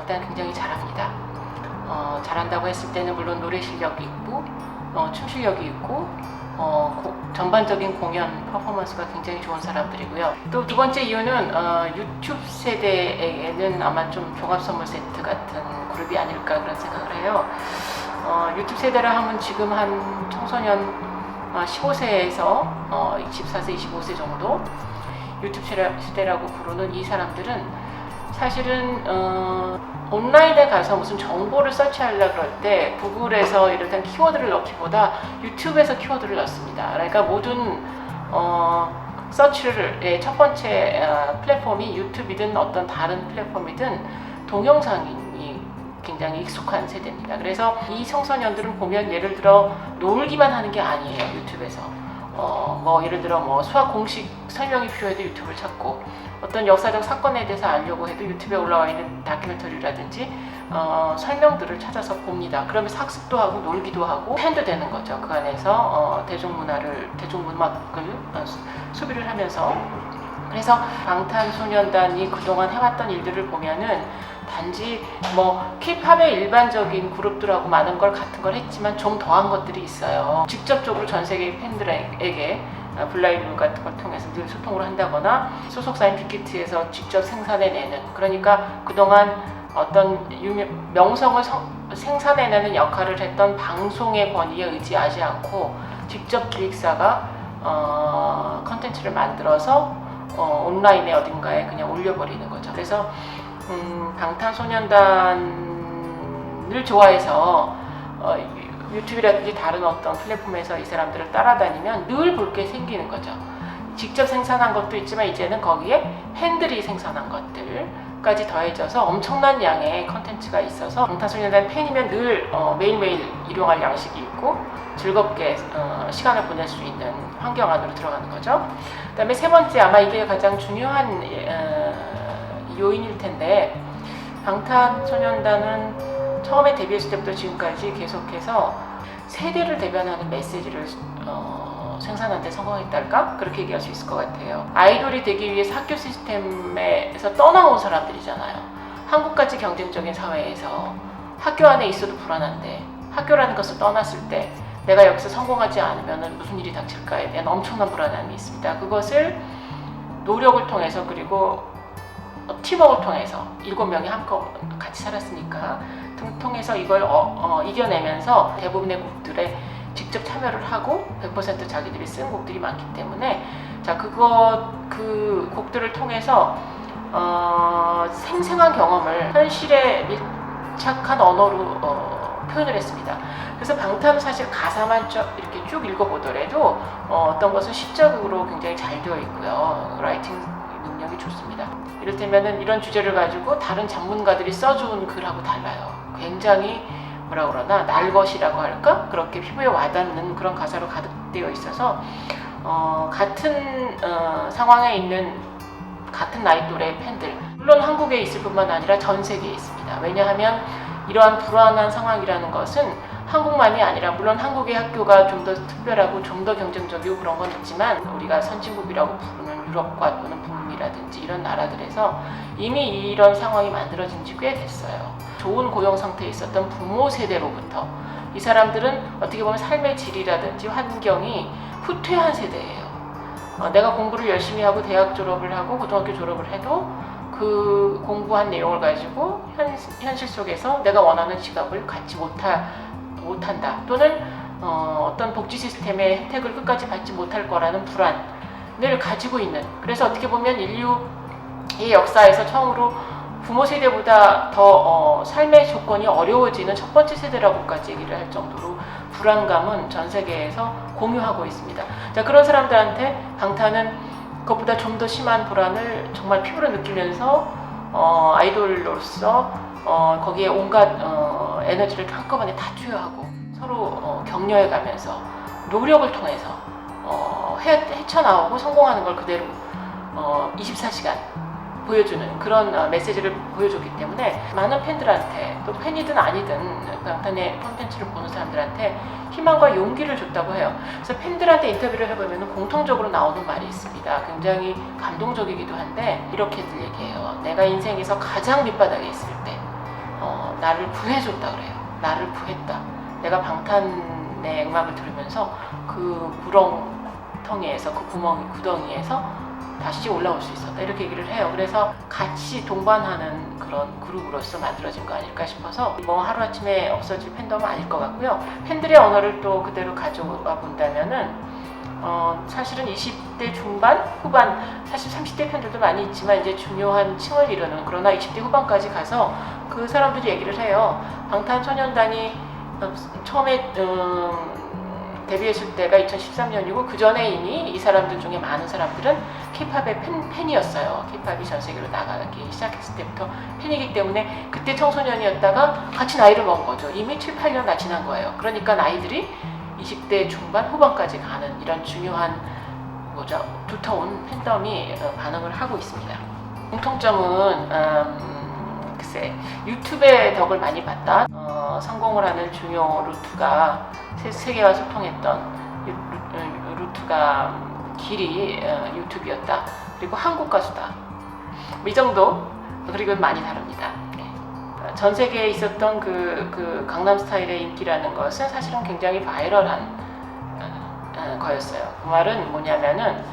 일단 굉장히 잘합니다. 잘한다고 했을 때는 물론 노래 실력이 있고 춤 실력이 있고 전반적인 공연 퍼포먼스가 굉장히 좋은 사람들이고요. 또 두 번째 이유는 유튜브 세대에게는 아마 좀 종합 선물 세트 같은 그룹이 아닐까 그런 생각을 해요. 유튜브 세대라 하면 지금 한 청소년 15세에서 24세, 25세 정도 유튜브 세대라고 부르는 이 사람들은 사실은 온라인에 가서 무슨 정보를 서치하려고 그럴 때 구글에서 이런 키워드를 넣기보다 유튜브에서 키워드를 넣습니다. 그러니까 모든 서치를 첫 번째 플랫폼이 유튜브이든 어떤 다른 플랫폼이든 동영상이 굉장히 익숙한 세대입니다. 그래서 이 청소년들은 보면 예를 들어 놀기만 하는 게 아니에요. 유튜브에서 예를 들어 수학 공식 설명이 필요해도 유튜브를 찾고 어떤 역사적 사건에 대해서 알려고 해도 유튜브에 올라와 있는 다큐멘터리라든지 설명들을 찾아서 봅니다. 그러면서 학습도 하고 놀기도 하고 팬도 되는 거죠. 그 안에서 대중음악을 소비를 하면서. 그래서 방탄소년단이 그동안 해왔던 일들을 보면은 단지 K-팝의 일반적인 그룹들하고 많은 걸 같은 걸 했지만 좀 더한 것들이 있어요. 직접적으로 전 세계 팬들에게 블라이브 같은 걸 통해서 늘 소통을 한다거나 소속사인 빅히트에서 직접 생산해내는, 그러니까 그동안 어떤 명성을 생산해내는 역할을 했던 방송의 권위에 의지하지 않고 직접 기획사가 컨텐츠를 만들어서 온라인에 어딘가에 그냥 올려버리는 거죠. 그래서 방탄소년단을 좋아해서 유튜브라든지 다른 어떤 플랫폼에서 이 사람들을 따라다니면 늘 볼 게 생기는 거죠. 직접 생산한 것도 있지만 이제는 거기에 팬들이 생산한 것들까지 더해져서 엄청난 양의 컨텐츠가 있어서 방탄소년단 팬이면 늘 매일매일 일용할 양식이 있고 즐겁게 시간을 보낼 수 있는 환경 안으로 들어가는 거죠. 그 다음에 세 번째, 아마 이게 가장 중요한 요인일 텐데, 방탄소년단은 처음에 데뷔했을 때부터 지금까지 계속해서 세대를 대변하는 메시지를 생산하는 데 성공했달까? 그렇게 얘기할 수 있을 것 같아요. 아이돌이 되기 위해서 학교 시스템에서 떠나온 사람들이잖아요. 한국같이 경쟁적인 사회에서 학교 안에 있어도 불안한데 학교라는 것을 떠났을 때 내가 여기서 성공하지 않으면 무슨 일이 닥칠까에 대한 엄청난 불안함이 있습니다. 그것을 노력을 통해서, 그리고 팀워크를 통해서 7명이 한꺼번에 같이 살았으니까 통해서 이걸 이겨내면서 대부분의 곡들에 직접 참여를 하고 100% 자기들이 쓴 곡들이 많기 때문에 그 곡들을 통해서 생생한 경험을 현실에 밀착한 언어로 표현을 했습니다. 그래서 방탄은 사실 가사만 이렇게 쭉 읽어보더라도 어떤 것은 시적으로 굉장히 잘 되어 있고요. 라이팅 능력이 좋습니다. 이를테면은 이런 주제를 가지고 다른 전문가들이 써준 글하고 달라요. 굉장히 날것이라고 할까? 그렇게 피부에 와닿는 그런 가사로 가득되어 있어서 같은 상황에 있는 같은 나이 또래의 팬들, 물론 한국에 있을 뿐만 아니라 전 세계에 있습니다. 왜냐하면 이러한 불안한 상황이라는 것은 한국만이 아니라, 물론 한국의 학교가 좀 더 특별하고 좀 더 경쟁적이고 그런 건 있지만 우리가 선진국이라고 부르는 유럽과 또는 북미라든지 이런 나라들에서 이미 이런 상황이 만들어진 지 꽤 됐어요. 좋은 고용 상태에 있었던 부모 세대로부터 이 사람들은 어떻게 보면 삶의 질이라든지 환경이 후퇴한 세대예요. 내가 공부를 열심히 하고 대학 졸업을 하고 고등학교 졸업을 해도 그 공부한 내용을 가지고 현실 속에서 내가 원하는 직업을 갖지 못한다, 또는 어떤 복지 시스템의 혜택을 끝까지 받지 못할 거라는 불안을 가지고 있는, 그래서 어떻게 보면 인류의 역사에서 처음으로 부모 세대보다 더 삶의 조건이 어려워지는 첫 번째 세대라고까지 얘기를 할 정도로 불안감은 전 세계에서 공유하고 있습니다. 자, 그런 사람들한테 방탄은 그것보다 좀 더 심한 불안을 정말 피부로 느끼면서 아이돌로서 거기에 온갖 에너지를 한꺼번에 다 투여하고 서로 격려해가면서 노력을 통해서 헤쳐나오고 성공하는 걸 그대로 24시간 보여주는 그런 메시지를 보여줬기 때문에 많은 팬들한테, 또 팬이든 아니든 방탄의 콘텐츠를 보는 사람들한테 희망과 용기를 줬다고 해요. 그래서 팬들한테 인터뷰를 해보면 공통적으로 나오는 말이 있습니다. 굉장히 감동적이기도 한데 이렇게들 얘기해요. 내가 인생에서 가장 밑바닥에 있을 때 나를 구해줬다 그래요. 나를 구했다. 내가 방탄의 음악을 들으면서 그 구렁텅이에서, 그 구덩이에서 다시 올라올 수 있었다, 이렇게 얘기를 해요. 그래서 같이 동반하는 그런 그룹으로서 만들어진 거 아닐까 싶어서 뭐 하루아침에 없어질 팬덤은 아닐 것 같고요. 팬들의 언어를 또 그대로 가져와 본다면은 사실은 20대 중반, 후반, 사실 30대 팬들도 많이 있지만 이제 중요한 층을 이루는, 그러나 20대 후반까지 가서 그 사람들이 얘기를 해요. 방탄소년단이 처음에 데뷔했을 때가 2013년이고 그 전에 이미 이 사람들 중에 많은 사람들은 K-팝의 팬이었어요. K-팝이 전 세계로 나가기 시작했을 때부터 팬이기 때문에 그때 청소년이었다가 같이 나이를 먹은 거죠. 이미 7, 8년 다 지난 거예요. 그러니까 나이들이 20대 중반, 후반까지 가는 이런 중요한 두터운 팬덤이 반응을 하고 있습니다. 공통점은 글쎄, 유튜브의 덕을 많이 봤다. 성공을 하는 중요 루트가 세계와 소통했던 루트가 길이 유튜브였다. 그리고 한국 가수다. 이 정도. 그리고 많이 다릅니다. 전 세계에 있었던 그 강남스타일의 인기라는 것은 사실은 굉장히 바이럴한 거였어요. 그 말은 뭐냐면은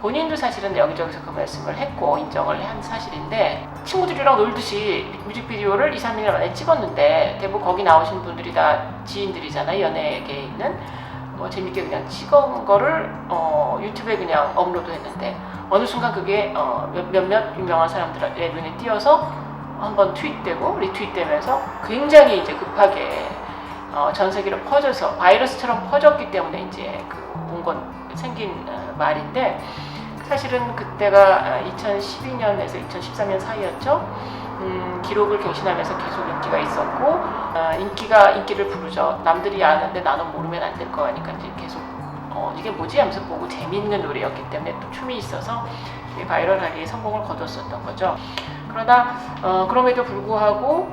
본인도 사실은 여기저기서 그 말씀을 했고 인정을 한 사실인데, 친구들이랑 놀듯이 뮤직비디오를 2, 3일 만에 찍었는데 대부분 거기 나오신 분들이 다 지인들이잖아요. 연예계에 있는. 뭐 재밌게 그냥 찍은 거를 유튜브에 그냥 업로드했는데 어느 순간 그게 몇몇 유명한 사람들의 눈에 띄어서 한번 트윗되고 리트윗되면서 굉장히 이제 급하게 전 세계로 퍼져서 바이러스처럼 퍼졌기 때문에 이제 그 온 건 생긴 말인데, 사실은 그때가 2012년에서 2013년 사이였죠. 기록을 갱신하면서 계속 인기가 있었고, 인기를 부르죠. 남들이 아는데 나는 모르면 안 될 거 아니까 이제 계속 이게 뭐지 하면서 보고 재밌는 노래였기 때문에 또 춤이 있어서 바이럴하게 성공을 거뒀었던 거죠. 그러나 그럼에도 불구하고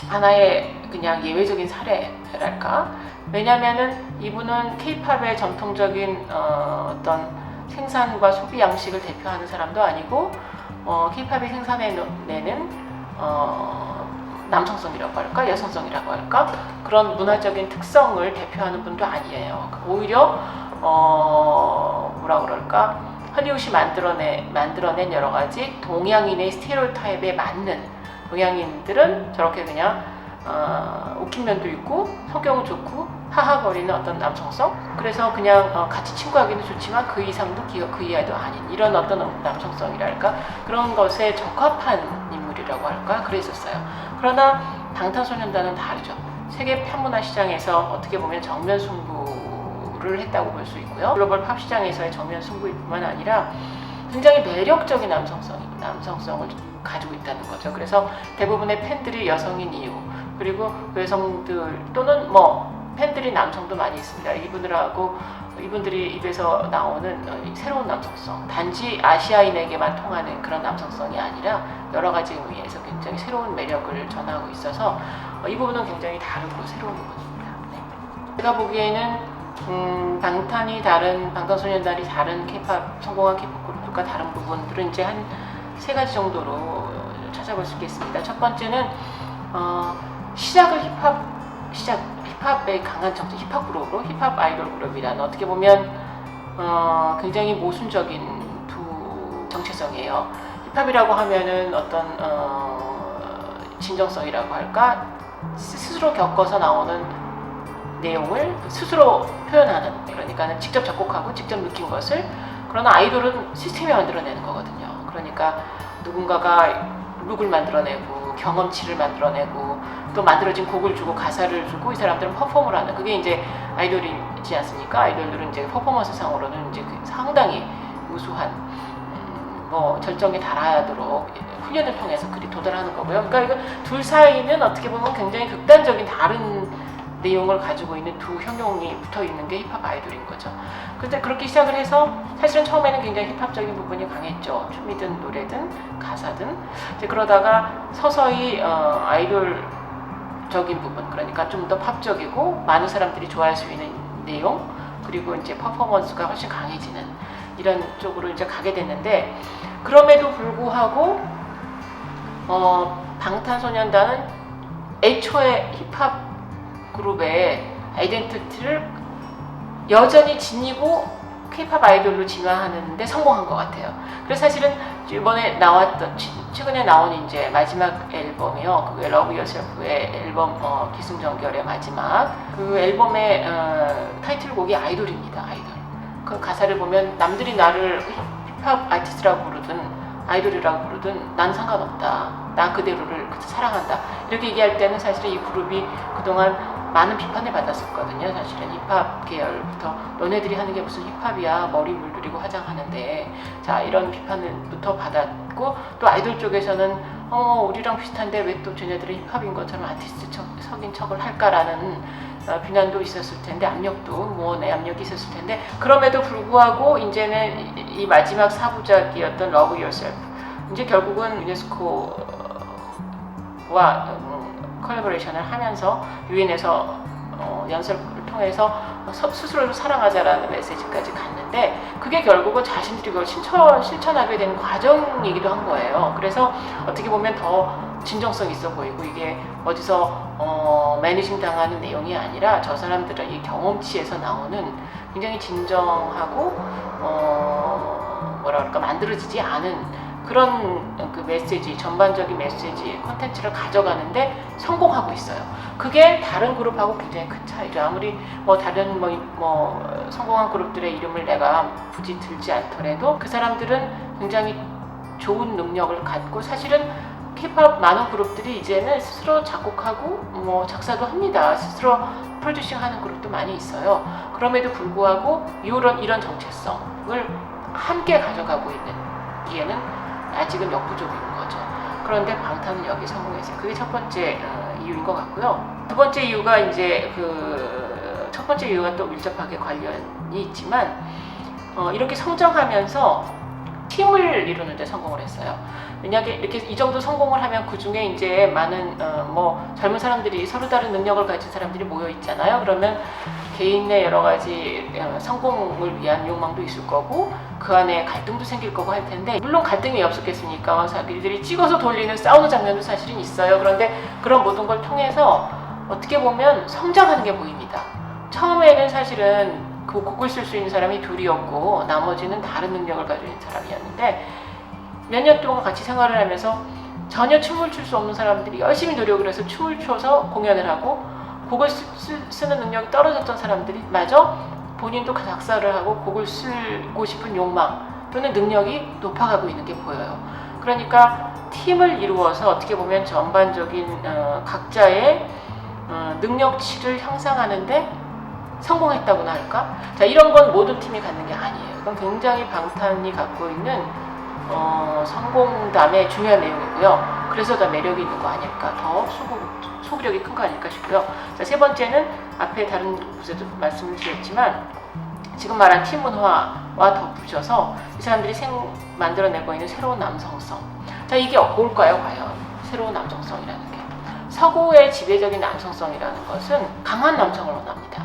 하나의 그냥 예외적인 사례랄까. 왜냐면은 이분은 K-팝의 전통적인 어떤 생산과 소비 양식을 대표하는 사람도 아니고 K-팝이 생산해내는 남성성이라고 할까, 여성성이라고 할까, 그런 문화적인 특성을 대표하는 분도 아니에요. 오히려 뭐라 그럴까, 헐리우드이 만들어낸 여러 가지 동양인의 스테레오타입에 맞는, 동양인들은 저렇게 그냥 웃긴 면도 있고 성격은 좋고 하하거리는 어떤 남성성, 그래서 그냥 같이 친구하기는 좋지만 그 이상도 그 이하도 아닌 이런 어떤 남성성이랄까, 그런 것에 적합한 인물이라고 할까, 그랬었어요. 그러나 방탄소년단은 다르죠. 세계 팝문화 시장에서 어떻게 보면 정면 승부를 했다고 볼 수 있고요. 글로벌 팝 시장에서의 정면 승부일 뿐만 아니라 굉장히 매력적인 남성성을 가지고 있다는 거죠. 그래서 대부분의 팬들이 여성인 이유, 그리고 여성들 또는 뭐 팬들이 남성도 많이 있습니다. 이분들이 입에서 나오는 새로운 남성성, 단지 아시아인에게만 통하는 그런 남성성이 아니라 여러 가지 의미에서 굉장히 새로운 매력을 전하고 있어서 이 부분은 굉장히 다르고 새로운 부분입니다. 네. 제가 보기에는 방탄소년단이 다른 성공한 K-팝 그룹과 다른 부분들은 이제 한 3가지 정도로 찾아볼 수 있겠습니다. 첫 번째는 시작을 힙합의 강한 정체, 힙합 그룹으로, 힙합 아이돌 그룹이라는, 어떻게 보면 굉장히 모순적인 두 정체성이에요. 힙합이라고 하면은 어떤 진정성이라고 할까, 스스로 겪어서 나오는 내용을 스스로 표현하는, 그러니까는 직접 작곡하고 직접 느낀 것을. 그러나 아이돌은 시스템이 만들어내는 거거든요. 그러니까 누군가가 룩을 만들어내고 경험치를 만들어내고 또 만들어진 곡을 주고 가사를 주고 이 사람들은 퍼포머를 하는, 그게 이제 아이돌이지 않습니까? 아이돌들은 이제 퍼포먼스 상으로는 이제 상당히 우수한 뭐 절정에 달하도록 훈련을 통해서 그리 도달하는 거고요. 그러니까 이거 둘 사이는 어떻게 보면 굉장히 극단적인 다른 내용을 가지고 있는 두 형용이 붙어 있는 게 힙합 아이돌인 거죠. 그런데 그렇게 시작을 해서 사실은 처음에는 굉장히 힙합적인 부분이 강했죠. 춤이든 노래든 가사든. 이제 그러다가 서서히 아이돌적인 부분, 그러니까 좀 더 팝적이고 많은 사람들이 좋아할 수 있는 내용, 그리고 이제 퍼포먼스가 훨씬 강해지는 이런 쪽으로 이제 가게 됐는데, 그럼에도 불구하고 방탄소년단은 애초에 힙합 그룹의 아이덴티티를 여전히 지니고 K-팝 아이돌로 진화하는데 성공한 것 같아요. 그래서 사실은 이번에 나왔던 최근에 나온 이제 마지막 앨범이요. 그 러브 유어셀프의 앨범 기승전결의 마지막 그 앨범의 타이틀곡이 아이돌입니다. 아이돌. 그 가사를 보면 남들이 나를 힙합 아티스트라고 부르든 아이돌이라고 부르든 난 상관없다. 나 그대로를 사랑한다. 이렇게 얘기할 때는 사실은 이 그룹이 그동안 많은 비판을 받았었거든요. 사실은 힙합 계열부터 너네들이 하는 게 무슨 힙합이야, 머리 물들이고 화장하는데, 자 이런 비판을부터 받았고, 또 아이돌 쪽에서는 우리랑 비슷한데 왜 또 쟤네들은 힙합인 것처럼 아티스트 석인 척을 할까라는 비난도 있었을 텐데, 압력도 뭐 내 압력이 있었을 텐데, 그럼에도 불구하고 이제는 이 마지막 4부작이었던 러브 유어셀프, 이제 결국은 유네스코와 콜라보레이션을 하면서 유엔에서 연설을 통해서 스스로를 사랑하자라는 메시지까지 갔는데, 그게 결국은 자신들이 그걸 실천하게 된 과정이기도 한 거예요. 그래서 어떻게 보면 더 진정성 있어 보이고, 이게 어디서 매니징 당하는 내용이 아니라 저 사람들의 이 경험치에서 나오는 굉장히 진정하고 뭐라 그럴까, 만들어지지 않은 그런 그 메시지, 전반적인 메시지, 콘텐츠를 가져가는데 성공하고 있어요. 그게 다른 그룹하고 굉장히 큰 차이죠. 아무리 뭐 다른 성공한 그룹들의 이름을 내가 굳이 들지 않더라도 그 사람들은 굉장히 좋은 능력을 갖고, 사실은 K-팝 많은 그룹들이 이제는 스스로 작곡하고 작사도 합니다. 스스로 프로듀싱 하는 그룹도 많이 있어요. 그럼에도 불구하고 이런 정체성을 함께 가져가고 있는 기에는 아직은 역부족인 거죠. 그런데 방탄은 여기 성공했어요. 그게 첫 번째 이유인 것 같고요. 두 번째 이유가 이제 첫 번째 이유가 또 밀접하게 관련이 있지만, 이렇게 성장하면서 팀을 이루는 데 성공을 했어요. 왜냐하면 이렇게 이 정도 성공을 하면 그 중에 이제 많은 젊은 사람들이, 서로 다른 능력을 가진 사람들이 모여 있잖아요. 그러면 개인의 여러 가지 성공을 위한 욕망도 있을 거고, 그 안에 갈등도 생길 거고 할 텐데, 물론 갈등이 왜 없었겠습니까? 자기들이 찍어서 돌리는 싸우는 장면도 사실은 있어요. 그런데 그런 모든 걸 통해서 어떻게 보면 성장하는 게 보입니다. 처음에는 사실은 그 곡을 쓸 수 있는 사람이 둘이었고, 나머지는 다른 능력을 가지고 있는 사람이었는데, 몇 년 동안 같이 생활을 하면서 전혀 춤을 출 수 없는 사람들이 열심히 노력을 해서 춤을 춰서 공연을 하고, 곡을 쓰는 능력이 떨어졌던 사람들이 마저 본인도 작사를 하고 곡을 쓰고 싶은 욕망 또는 능력이 높아가고 있는 게 보여요. 그러니까 팀을 이루어서 어떻게 보면 전반적인 각자의 능력치를 향상하는데 성공했다고나 할까? 자, 이런 건 모든 팀이 갖는 게 아니에요. 이건 굉장히 방탄이 갖고 있는 성공담의 중요한 내용이고요. 그래서 더 매력이 있는 거 아닐까, 더 소구력이 큰 거 아닐까 싶고요. 자, 세 번째는 앞에 다른 곳에도 말씀을 드렸지만, 지금 말한 팀 문화와 덧붙여서 이 사람들이 만들어내고 있는 새로운 남성성. 자, 이게 뭘까요, 과연? 새로운 남성성이라는 게. 서구의 지배적인 남성성이라는 것은 강한 남성을 원합니다.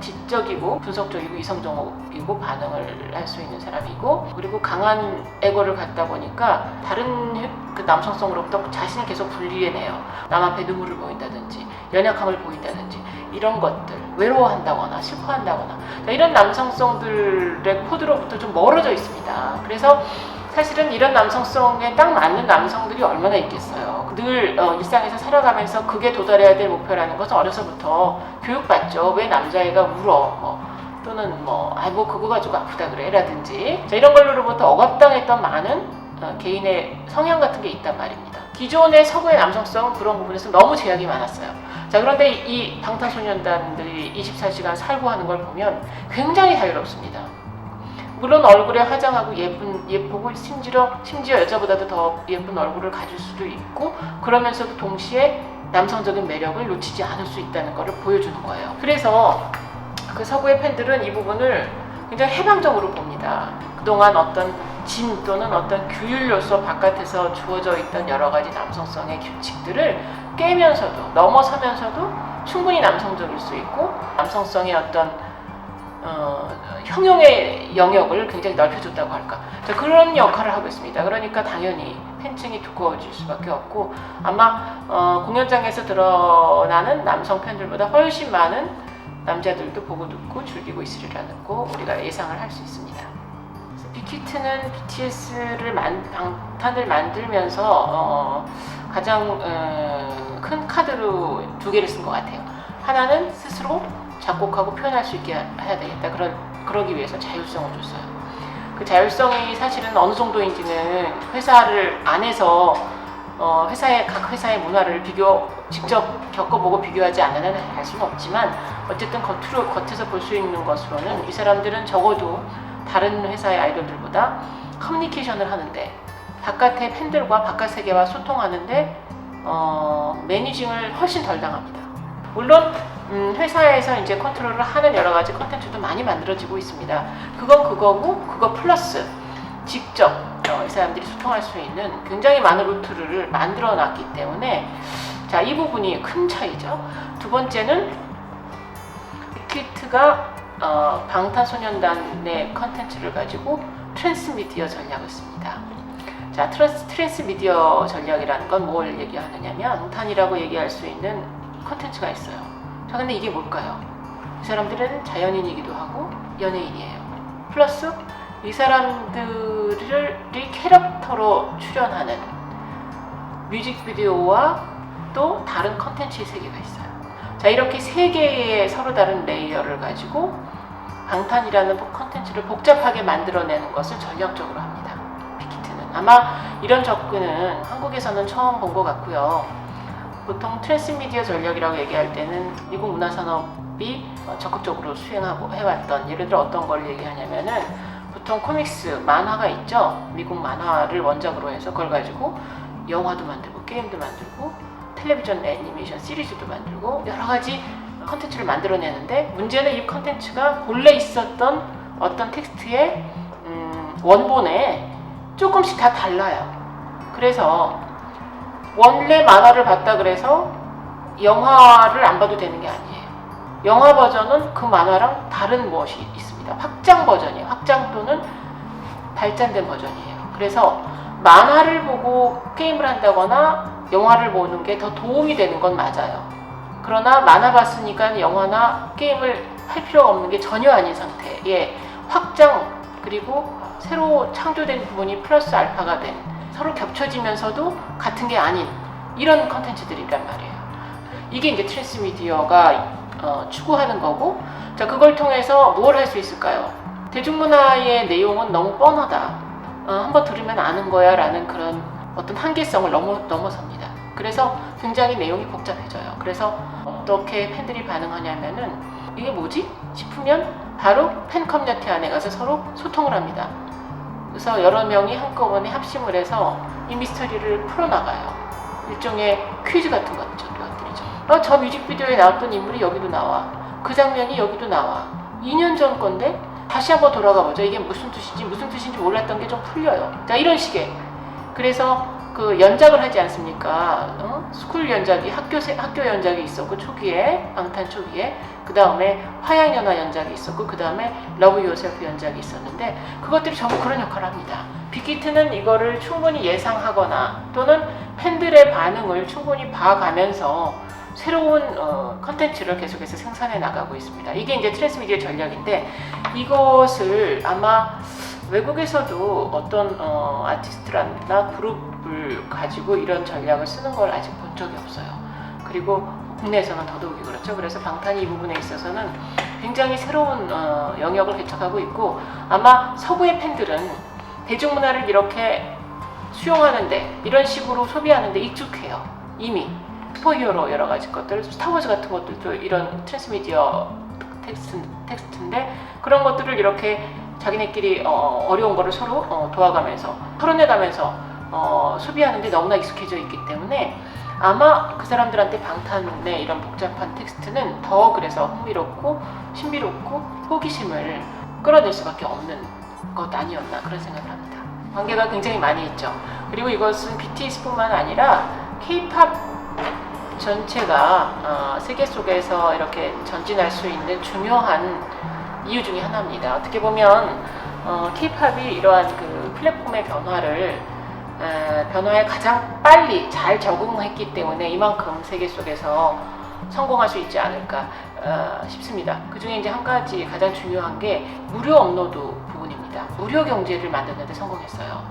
지적이고 분석적이고 이성적이고 반응을 할 수 있는 사람이고, 그리고 강한 에고를 갖다 보니까 다른 그 남성성으로부터 자신을 계속 분리해내요. 남 앞에 눈물을 보인다든지 연약함을 보인다든지 이런 것들, 외로워한다거나 슬퍼한다거나, 이런 남성성들의 코드로부터 좀 멀어져 있습니다. 그래서 사실은 이런 남성성에 딱 맞는 남성들이 얼마나 있겠어요. 늘 일상에서 살아가면서 그게 도달해야 될 목표라는 것은 어려서부터 교육받죠. 왜 남자애가 울어? 또는 그거 가지고 아프다 그래 라든지, 이런 걸로부터 억압당했던 많은 개인의 성향 같은 게 있단 말입니다. 기존의 서구의 남성성은 그런 부분에서 너무 제약이 많았어요. 자, 그런데 이 방탄소년단들이 24시간 살고 하는 걸 보면 굉장히 자유롭습니다. 물론 얼굴에 화장하고 예쁘고 심지어 여자보다도 더 예쁜 얼굴을 가질 수도 있고, 그러면서도 동시에 남성적인 매력을 놓치지 않을 수 있다는 것을 보여주는 거예요. 그래서 그 서구의 팬들은 이 부분을 굉장히 해방적으로 봅니다. 그동안 어떤 진 또는 어떤 규율로서 바깥에서 주어져 있던 여러 가지 남성성의 규칙들을 깨면서도, 넘어서면서도 충분히 남성적일 수 있고, 남성성의 어떤 형용의 영역을 굉장히 넓혀줬다고 할까, 그런 역할을 하고 있습니다. 그러니까 당연히 팬층이 두꺼워질 수밖에 없고 아마 공연장에서 드러나는 남성 팬들보다 훨씬 많은 남자들도 보고 듣고 즐기고 있으리라는 거 우리가 예상을 할 수 있습니다. 빅히트는 BTS를 방탄을 만들면서 가장 큰 카드로 두 개를 쓴 것 같아요. 하나는 스스로 작곡하고 표현할 수 있게 해야 되겠다. 그러기 위해서 자율성을 줬어요. 그 자율성이 사실은 어느 정도인지는 회사를 안에서 각 회사의 문화를 직접 겪어보고 비교하지 않으면 알 수는 없지만 어쨌든 겉에서 볼 수 있는 것으로는 이 사람들은 적어도 다른 회사의 아이돌들보다 커뮤니케이션을 하는데 바깥의 팬들과 바깥 세계와 소통하는데 매니징을 훨씬 덜 당합니다. 물론 회사에서 이제 컨트롤을 하는 여러 가지 콘텐츠도 많이 만들어지고 있습니다. 그건 그거고 그거 플러스 직접 이 사람들이 소통할 수 있는 굉장히 많은 루트를 만들어 놨기 때문에 자, 이 부분이 큰 차이죠. 두 번째는 빅히트가 방탄소년단의 컨텐츠를 가지고 트랜스미디어 전략을 씁니다. 자, 트랜스미디어 전략이라는 건 뭘 얘기하느냐면 방탄이라고 얘기할 수 있는 컨텐츠가 있어요. 자, 근데 이게 뭘까요? 이 사람들은 자연인이기도 하고 연예인이에요. 플러스 이 사람들이 캐릭터로 출연하는 뮤직비디오와 또 다른 컨텐츠의 세계가 있어요. 자, 이렇게 세 개의 서로 다른 레이어를 가지고 방탄이라는 컨텐츠를 복잡하게 만들어내는 것을 전략적으로 합니다. 빅히트는. 아마 이런 접근은 한국에서는 처음 본 것 같고요. 보통 트랜스미디어 전략이라고 얘기할 때는 미국 문화산업이 적극적으로 수행하고 해왔던, 예를 들어 어떤 걸 얘기하냐면은 보통 코믹스, 만화가 있죠. 미국 만화를 원작으로 해서 그걸 가지고 영화도 만들고 게임도 만들고 텔레비전 애니메이션 시리즈도 만들고 여러 가지 컨텐츠를 만들어내는데 문제는 이 컨텐츠가 본래 있었던 어떤 텍스트의 원본에 조금씩 다 달라요. 그래서 원래 만화를 봤다 그래서 영화를 안 봐도 되는 게 아니에요. 영화 버전은 그 만화랑 다른 무엇이 있습니다. 확장 버전이에요. 확장 또는 발전된 버전이에요. 그래서 만화를 보고 게임을 한다거나 영화를 보는 게 더 도움이 되는 건 맞아요. 그러나 만화 봤으니까 영화나 게임을 할 필요가 없는 게 전혀 아닌 상태의 확장, 그리고 새로 창조된 부분이 플러스 알파가 된, 서로 겹쳐지면서도 같은 게 아닌 이런 컨텐츠들이란 말이에요. 이게 이제 트랜스미디어가 추구하는 거고, 자, 그걸 통해서 뭘 할 수 있을까요? 대중문화의 내용은 너무 뻔하다, 한번 들으면 아는 거야 라는 그런 어떤 한계성을 넘어섭니다. 그래서 굉장히 내용이 복잡해져요. 그래서 어떻게 팬들이 반응하냐면은 이게 뭐지? 싶으면 바로 팬 커뮤니티 안에 가서 서로 소통을 합니다. 그래서 여러 명이 한꺼번에 합심을 해서 이 미스터리를 풀어나가요. 일종의 퀴즈 같은 것들이죠. 저 뮤직비디오에 나왔던 인물이 여기도 나와, 그 장면이 여기도 나와, 2년 전 건데 다시 한번 돌아가 보자. 이게 무슨 뜻인지 몰랐던 게 좀 풀려요. 자, 이런 식의. 그래서 그 연작을 하지 않습니까? 스쿨 연작이 학교 연작이 있었고, 초기에 방탄 초기에, 그 다음에 화양연화 연작이 있었고, 그 다음에 러브 유어셀프 연작이 있었는데 그것들이 전부 그런 역할을 합니다. 빅히트는 이거를 충분히 예상하거나 또는 팬들의 반응을 충분히 봐가면서 새로운 컨텐츠를 계속해서 생산해 나가고 있습니다. 이게 이제 트랜스미디어 전략인데, 이것을 아마 외국에서도 어떤 아티스트나 그룹을 가지고 이런 전략을 쓰는 걸 아직 본 적이 없어요. 그리고 국내에서는 더더욱이 그렇죠. 그래서 방탄이 이 부분에 있어서는 굉장히 새로운 영역을 개척하고 있고, 아마 서구의 팬들은 대중문화를 이렇게 수용하는데, 이런 식으로 소비하는데 익숙해요. 이미 슈퍼히어로 여러 가지 것들, 스타워즈 같은 것들도 이런 트랜스미디어 텍스트인데, 그런 것들을 이렇게 자기네끼리 어려운 거를 서로 도와가면서 털어내가면서 소비하는데 너무나 익숙해져 있기 때문에 아마 그 사람들한테 방탄의 이런 복잡한 텍스트는 더 그래서 흥미롭고 신비롭고 호기심을 끌어낼 수밖에 없는 것 아니었나, 그런 생각을 합니다. 관계가 굉장히 많이 있죠. 그리고 이것은 BTS뿐만 아니라 K-POP 전체가 세계 속에서 이렇게 전진할 수 있는 중요한 이유 중에 하나입니다. 어떻게 보면 K-POP이 이러한 그 플랫폼의 변화를 변화에 가장 빨리 잘 적응했기 때문에 이만큼 세계 속에서 성공할 수 있지 않을까 싶습니다. 그 중에 이제 한 가지 가장 중요한 게 무료 업로드 부분입니다. 무료 경제를 만드는데 성공했어요.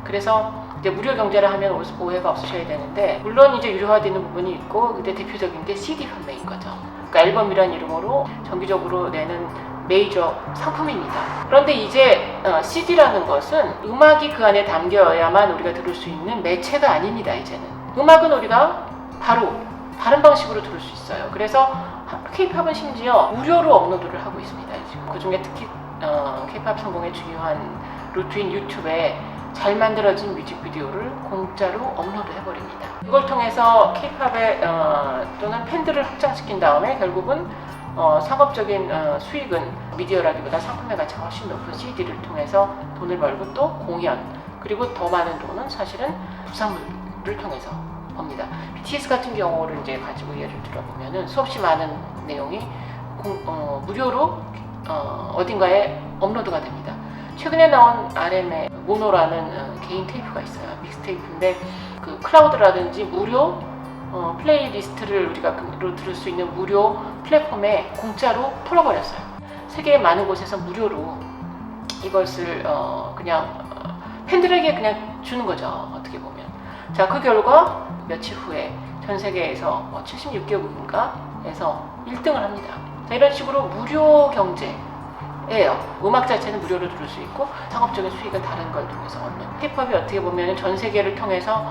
그래서 이제 무료 경제를 하면 오해가 없으셔야 되는데, 물론 이제 유료화되는 부분이 있고, 근데 대표적인 게 CD 판매인 거죠. 그러니까 앨범이라는 이름으로 정기적으로 내는 메이저 상품입니다. 그런데 이제 CD라는 것은 음악이 그 안에 담겨야만 우리가 들을 수 있는 매체가 아닙니다. 이제는 음악은 우리가 바로 다른 방식으로 들을 수 있어요. 그래서 K-팝은 심지어 무료로 업로드를 하고 있습니다. 지금 그 중에 특히 K-팝 성공의 중요한 루트인 유튜브에 잘 만들어진 뮤직비디오를 공짜로 업로드 해버립니다. 이걸 통해서 K-팝의 또는 팬들을 확장시킨 다음에 결국은 상업적인 수익은 미디어라기보다 상품의 가치가 훨씬 높은 CD를 통해서 돈을 벌고, 또 공연, 그리고 더 많은 돈은 사실은 부산물을 통해서 법니다. BTS 같은 경우를 이제 가지고 예를 들어보면은 수없이 많은 내용이 무료로 어딘가에 업로드가 됩니다. 최근에 나온 RM의 모노라는 개인 테이프가 있어요. 믹스테이프인데 그 클라우드라든지 무료 플레이리스트를 우리가 들을 수 있는 무료 플랫폼에 공짜로 풀어버렸어요. 세계의 많은 곳에서 무료로 이것을 그냥 팬들에게 그냥 주는 거죠. 어떻게 보면. 자, 그 결과 며칠 후에 전 세계에서 76개국인가에서 1등을 합니다. 자, 이런 식으로 무료 경제예요. 음악 자체는 무료로 들을 수 있고 상업적인 수익은 다른 걸 통해서 얻는. K-팝이 어떻게 보면 전 세계를 통해서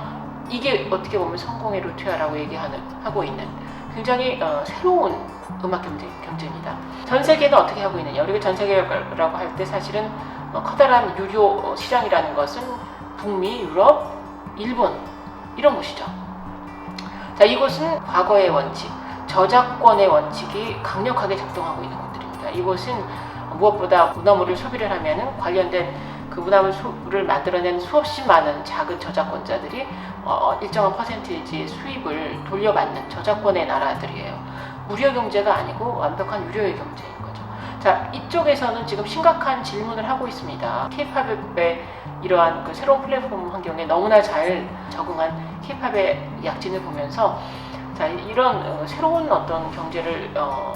이게 어떻게 보면 성공의 루트야라고 하고 있는 굉장히 새로운 음악 경제입니다. 전 세계는 어떻게 하고 있느냐? 우리가 전 세계라고 할 때 사실은 커다란 유료 시장이라는 것은 북미, 유럽, 일본 이런 곳이죠. 자, 이곳은 과거의 원칙, 저작권의 원칙이 강력하게 작동하고 있는 곳들입니다. 이곳은 무엇보다 문화물을 소비를 하면은 관련된 그 문화물을 만들어낸 수없이 많은 작은 저작권자들이 일정한 퍼센티지의 수입을 돌려받는 저작권의 나라들이에요. 무료 경제가 아니고 완벽한 유료의 경제인 거죠. 자, 이쪽에서는 지금 심각한 질문을 하고 있습니다. K-팝의 이러한 그 새로운 플랫폼 환경에 너무나 잘 적응한 K-팝의 약진을 보면서, 자, 이런 새로운 어떤 경제를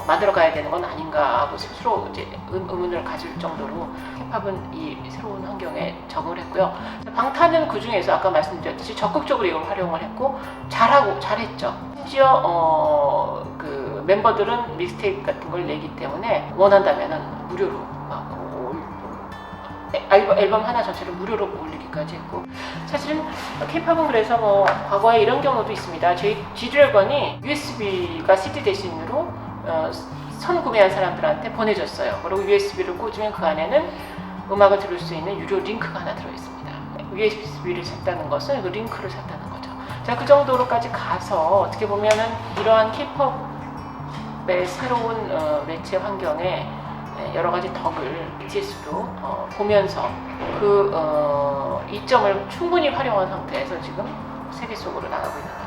만들어 가야 되는 건 아닌가 하고 스스로 이제 의문을 가질 정도로 K-팝은 이 새로운 환경에 적응을 했고요. 방탄은 그 중에서 아까 말씀드렸듯이 적극적으로 이걸 활용을 했고 잘했죠. 심지어 그 멤버들은 믹스테이프 같은 걸 내기 때문에 원한다면은 무료로 앨범 하나 전체를 무료로 올리기까지 했고, 사실은 K-팝은 그래서 과거에 이런 경우도 있습니다. G드래곤이 USB가 CD 대신으로 선 구매한 사람들한테 보내줬어요. 그리고 USB를 꽂으면 그 안에는 음악을 들을 수 있는 유료 링크가 하나 들어있습니다. USB를 샀다는 것은 그 링크를 샀다는 거죠. 자, 그 정도로까지 가서 어떻게 보면은 이러한 K-팝의 새로운 매체 환경에 여러 가지 덕을 BTS도 보면서 그 이점을 충분히 활용한 상태에서 지금 세계 속으로 나가고 있는 거죠.